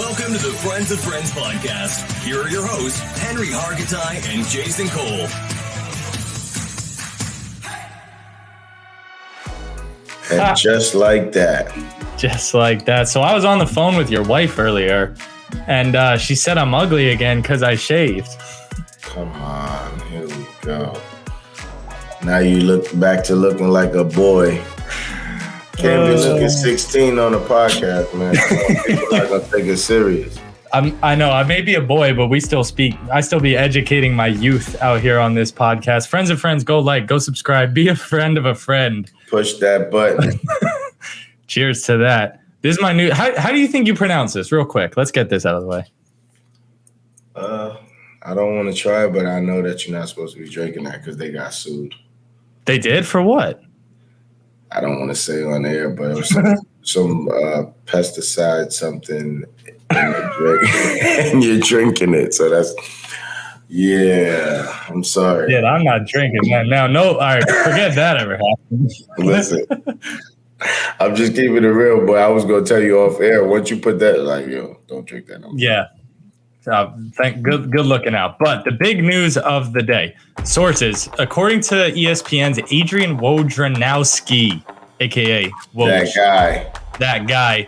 Welcome to the Friends of Friends podcast. Here are your hosts, Henry Hargitay and Jason Cole. And just like that. Just like that. So I was on the phone with your wife earlier, and she said I'm ugly again because I shaved. Come on, here we go. Now you look back to looking like a boy. Can't be looking 16 on a podcast, man. People are gonna take it serious. I know I may be a boy, but we still speak. I still be educating my youth out here on this podcast. Friends of Friends, go like, go subscribe, be a friend of a friend. Push that button. Cheers to that. This is my new. How do you think you pronounce this? Real quick, let's get this out of the way. I don't want to try, but I know that you're not supposed to be drinking that because they got sued. They did? For what? I don't want to say on air, but it was some pesticide, something in the drink, and you're drinking it. So that's, yeah, I'm sorry. Yeah, I'm not drinking that now. No, all right, forget that ever happened. Listen, I'm just keeping it real, boy. I was going to tell you off air. Once you put that, like, yo, don't drink that no more. Yeah. Good looking out. But the big news of the day. Sources, according to ESPN's Adrian Wojnarowski, a.k.a. Woj. That guy.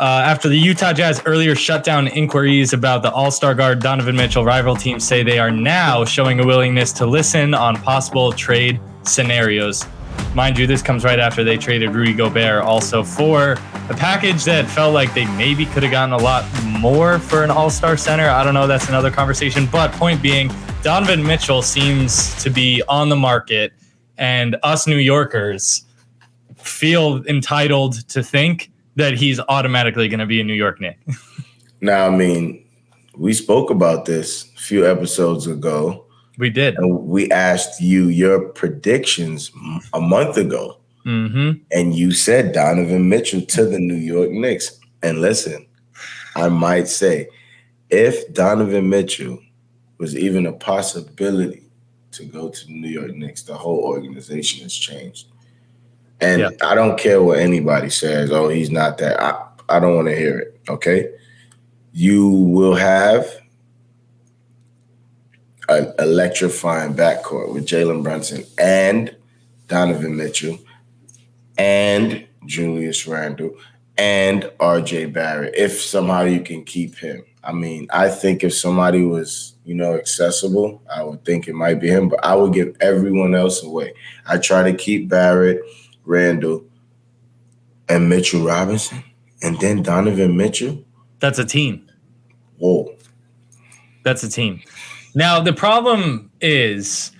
After the Utah Jazz earlier shut down inquiries about the All-Star guard Donovan Mitchell, rival teams say they are now showing a willingness to listen on possible trade scenarios. Mind you, this comes right after they traded Rudy Gobert also for a package that felt like they maybe could have gotten a lot more for an all-star center. I don't know. That's another conversation. But point being, Donovan Mitchell seems to be on the market, and us New Yorkers feel entitled to think that he's automatically going to be a New York Knick. Now, I mean, we spoke about this a few episodes ago. We did. And we asked you your predictions a month ago. Mm-hmm. And you said Donovan Mitchell to the New York Knicks. And listen, I might say, if Donovan Mitchell was even a possibility to go to the New York Knicks, the whole organization has changed. And yeah. I don't care what anybody says. Oh, he's not that. I don't want to hear it, okay? You will have an electrifying backcourt with Jalen Brunson and Donovan Mitchell and Julius Randle and RJ Barrett, if somehow you can keep him. I mean, I think if somebody was, accessible, I would think it might be him, but I would give everyone else away. I try to keep Barrett, Randle, and Mitchell Robinson, and then Donovan Mitchell. That's a team. Whoa. That's a team. Now, the problem is,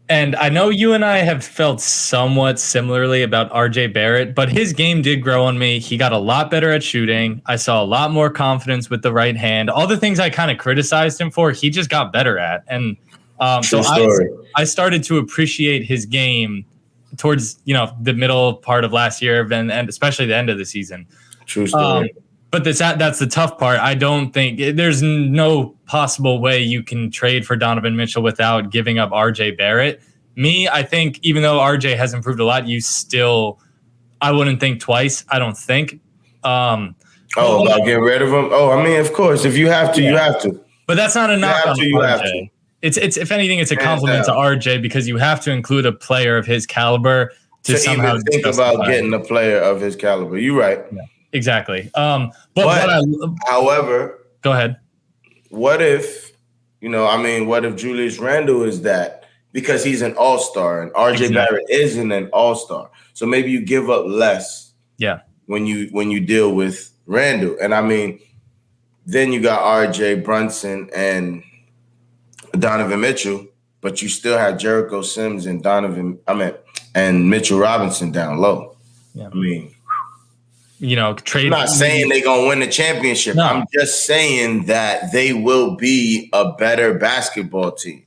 and I know you and I have felt somewhat similarly about RJ Barrett, but his game did grow on me. He got a lot better at shooting. I saw a lot more confidence with the right hand. All the things I kind of criticized him for, he just got better at. And so I started to appreciate his game towards, the middle part of last year and especially the end of the season. True story. But that's the tough part. I don't think there's no possible way you can trade for Donovan Mitchell without giving up RJ Barrett. I think even though RJ has improved a lot, I wouldn't think twice. I don't think. About getting rid of him? Oh, I mean, of course, if you have to, you have to. But that's not a knock on you RJ. have to. It's if anything, it's a compliment to RJ because you have to include a player of his caliber to somehow even think about getting a player of his caliber. You're right. Yeah. Exactly. However, go ahead. What if Julius Randle is that because he's an all-star and RJ Barrett isn't an all-star. So maybe you give up less. Yeah. When you deal with Randle. And I mean, then you got RJ Brunson and Donovan Mitchell, but you still have Jericho Sims and and Mitchell Robinson down low. Yeah. I mean, trade. I'm not saying they're going to win the championship. No. I'm just saying that they will be a better basketball team,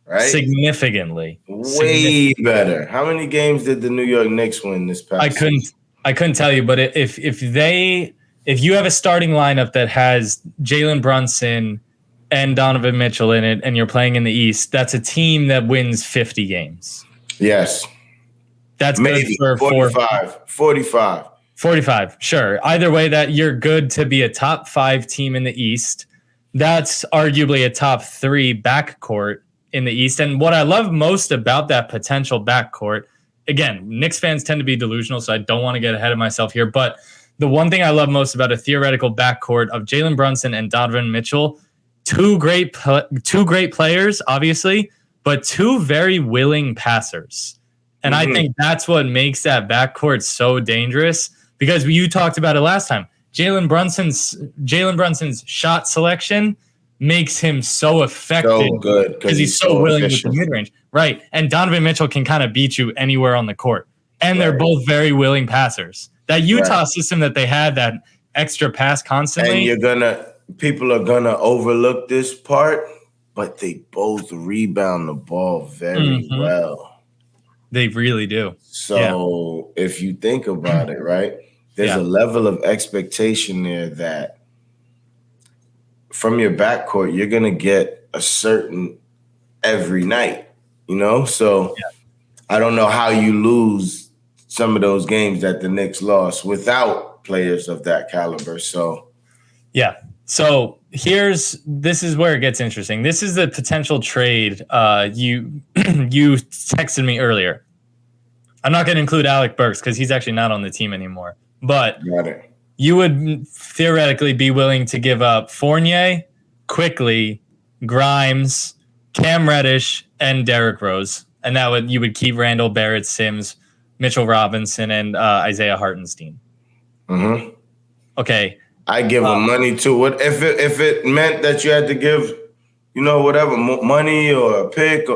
right? Significantly. Way better. How many games did the New York Knicks win this past season? I couldn't tell you, but if you have a starting lineup that has Jalen Brunson and Donovan Mitchell in it and you're playing in the East, that's a team that wins 50 games. Yes. That's maybe good for 45. 45, sure. Either way, that you're good to be a top 5 team in the East. That's arguably a top 3 backcourt in the East. And what I love most about that potential backcourt, again, Knicks fans tend to be delusional, so I don't want to get ahead of myself here. But the one thing I love most about a theoretical backcourt of Jalen Brunson and Donovan Mitchell, two great players, obviously, but 2 very willing passers. And I think that's what makes that backcourt so dangerous, because you talked about it last time. Jalen Brunson's shot selection makes him so effective, so good because he's so willing with the mid-range. Right. And Donovan Mitchell can kind of beat you anywhere on the court. And they're both very willing passers. That Utah system that they had, that extra pass constantly. And people are gonna overlook this part, but they both rebound the ball very well. They really do. So if you think about it, right, there's a level of expectation there that from your backcourt, you're going to get a certain every night, So I don't know how you lose some of those games that the Knicks lost without players of that caliber. So, So this is where it gets interesting. This is the potential trade. You texted me earlier. I'm not going to include Alec Burks because he's actually not on the team anymore. But you would theoretically be willing to give up Fournier, Quickly, Grimes, Cam Reddish, and Derrick Rose. And you would keep Randall, Barrett, Sims, Mitchell Robinson, and Isaiah Hartenstein. Mm-hmm. Okay. I give him money too. What if it meant that you had to give, whatever, money or a pick?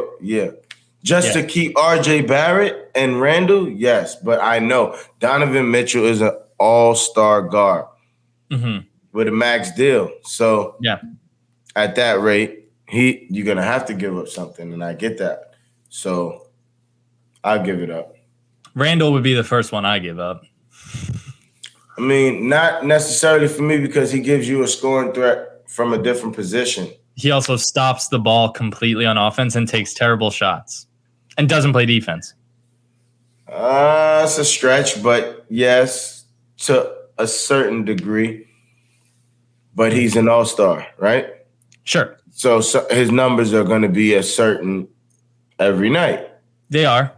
Just to keep RJ Barrett and Randall? Yes. But I know Donovan Mitchell is an all-star guard with a max deal. So at that rate, you're going to have to give up something, and I get that. So I'll give it up. Randall would be the first one I give up. I mean, not necessarily for me, because he gives you a scoring threat from a different position. He also stops the ball completely on offense and takes terrible shots and doesn't play defense. It's a stretch, but yes, to a certain degree. But he's an all-star, right? Sure. So his numbers are going to be a certain every night. They are.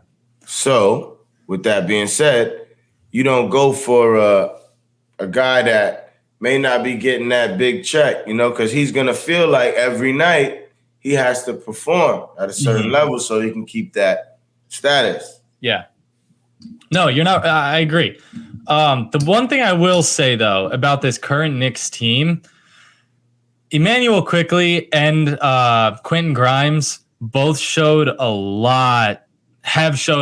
So with that being said, you don't go for a guy that may not be getting that big check, because he's going to feel like every night he has to perform at a certain level so he can keep that status. Yeah. No, you're not. I agree. The one thing I will say, though, about this current Knicks team, Emmanuel Quickly and Quentin Grimes both have showed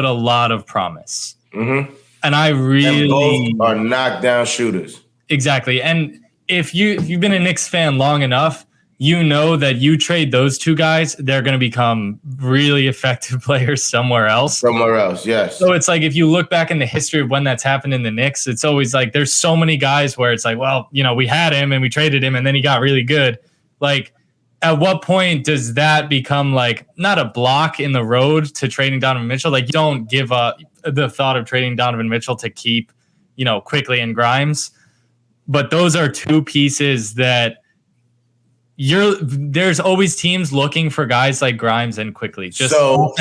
a lot of promise. Mm-hmm. And I really both are knockdown shooters. Exactly. And if you've been a Knicks fan long enough, you know that you trade those two guys, they're going to become really effective players somewhere else. Somewhere else, yes. So it's like, if you look back in the history of when that's happened in the Knicks, it's always like there's so many guys where it's like, well, we had him and we traded him and then he got really good. Like, at what point does that become like not a block in the road to trading Donovan Mitchell? Like, you don't give up the thought of trading Donovan Mitchell to keep, Quickly and Grimes. But those are two pieces that there's always teams looking for guys like Grimes and Quickly. So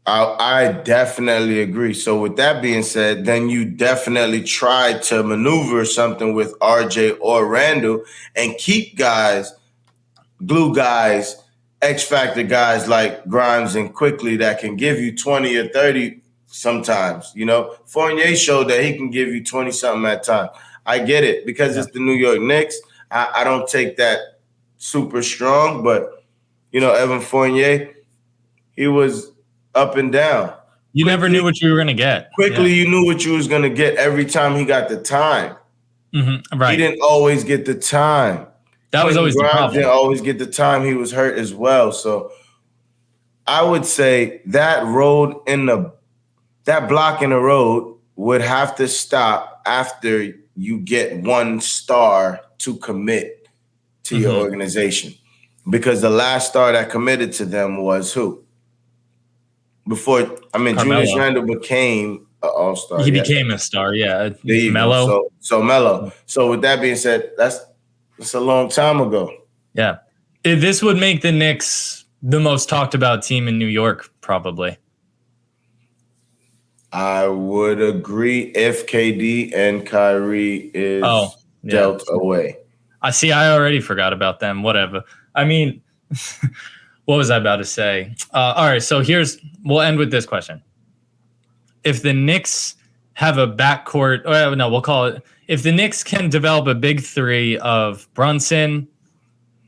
I definitely agree. So with that being said, then you definitely try to maneuver something with RJ or Randall and keep guys, glue guys, X factor guys like Grimes and Quickly that can give you 20 or 30 sometimes. Fournier showed that he can give you 20 something at time. I get it, because it's the New York Knicks. I don't take that super strong, but Evan Fournier, he was up and down. You never knew what you were going to get. Quickly, you knew what you was going to get every time he got the time. Mm-hmm. Right. He didn't always get the time. That was always the problem. Didn't always get the time. He was hurt as well. So I would say that block in the road would have to stop after you get one star to commit to your organization. Because the last star that committed to them was who? Julius Randle became all-star. He became a star, yeah. Melo. So Melo. So with that being said, that's a long time ago. Yeah. This would make the Knicks the most talked about team in New York, probably. I would agree if KD and Kyrie is dealt away. I already forgot about them. Whatever. I mean, what was I about to say? All right, so we'll end with this question. If the Knicks have a backcourt, we'll call it, if the Knicks can develop a big three of Brunson,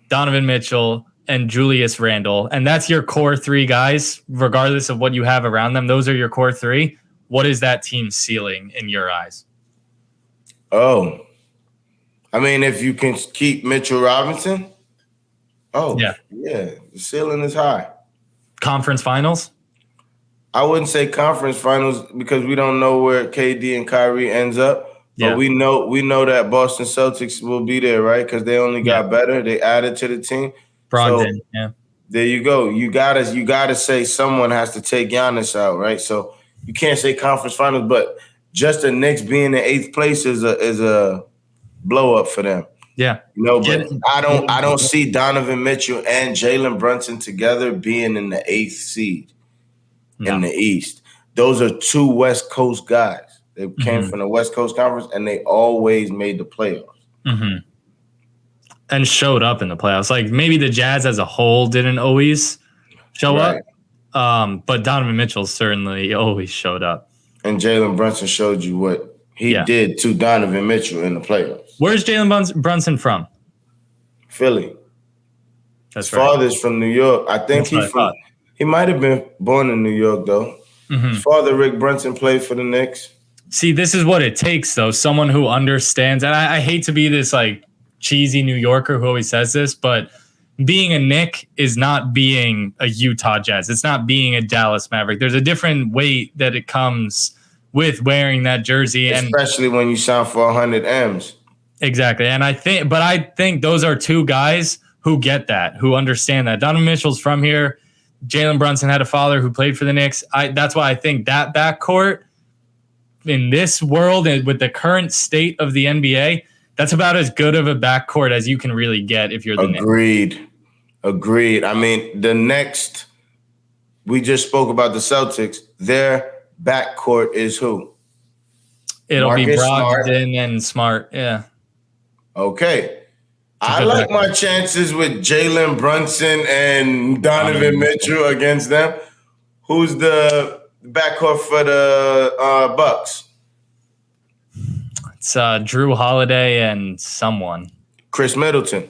Donovan Mitchell, and Julius Randle, and that's your core three guys, regardless of what you have around them, those are your core three. What is that team's ceiling in your eyes? Oh, I mean, if you can keep Mitchell Robinson, the ceiling is high. Conference finals? I wouldn't say conference finals because we don't know where KD and Kyrie ends up. Yeah. But we know that Boston Celtics will be there, right? Because they only got better. They added to the team. Brogdon, there you go. You gotta say someone has to take Giannis out, right? So you can't say conference finals, but just the Knicks being in 8th place is a blow up for them. Yeah. But I don't see Donovan Mitchell and Jalen Brunson together being in the 8th seed in the East. Those are two West Coast guys. They came from the West Coast Conference and they always made the playoffs. Mm-hmm. And showed up in the playoffs. Like maybe the Jazz as a whole didn't always show up. But Donovan Mitchell certainly always showed up. And Jalen Brunson showed you what he did to Donovan Mitchell in the playoffs. Where's Jalen Brunson from? Philly. That's right. His father's from New York. I think he might have been born in New York, though. Mm-hmm. His father, Rick Brunson, played for the Knicks. See, this is what it takes, though. Someone who understands. And I hate to be this like cheesy New Yorker who always says this, but being a Knick is not being a Utah Jazz. It's not being a Dallas Maverick. There's a different weight that it comes with wearing that jersey. Especially when you sign for 100 M's. Exactly. And I think those are two guys who get that, who understand that. Donovan Mitchell's from here. Jalen Brunson had a father who played for the Knicks. That's why I think that backcourt in this world and with the current state of the NBA, that's about as good of a backcourt as you can really get if you're the Knicks. Agreed. I mean, we just spoke about the Celtics. Their backcourt is who? It'll Marcus be Brogdon and Smart. Yeah. Okay. I like my chances with Jalen Brunson and Donovan Mitchell against them. Who's the backcourt for the Bucks? It's Drew Holiday and someone. Chris Middleton.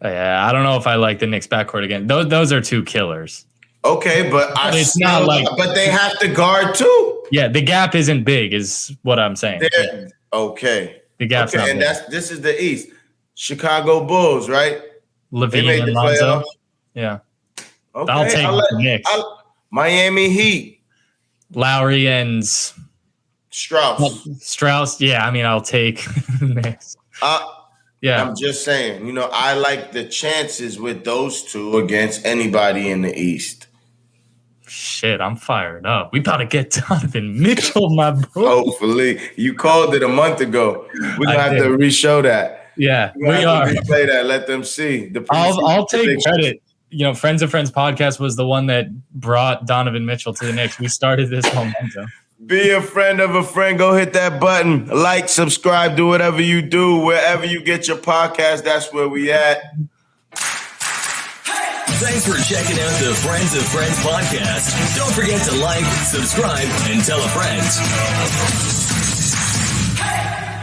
Yeah, I don't know if I like the Knicks backcourt again. Those are two killers. Okay, but but they have to guard too. Yeah, the gap isn't big, is what I'm saying. Okay. The gap's not big. This is the East. Chicago Bulls, right? Levine and Lonzo. Yeah. Okay. I'll take the Knicks. Miami Heat. Lowry and Strauss. Yeah, I mean, I'll take the Knicks. Yeah. I'm just saying, I like the chances with those two against anybody in the East. Shit, I'm fired up. We about to get Donovan Mitchell, my bro. Hopefully. You called it a month ago. We're going to have to re-show that. Yeah, we are. Replay that. Let them see. I'll take credit. Friends of Friends podcast was the one that brought Donovan Mitchell to the Knicks. We started this momentum. Be a friend of a friend. Go hit that button. Like, subscribe, do whatever you do. Wherever you get your podcast, that's where we at. Thanks for checking out the Friends of Friends podcast. Don't forget to like, subscribe, and tell a friend.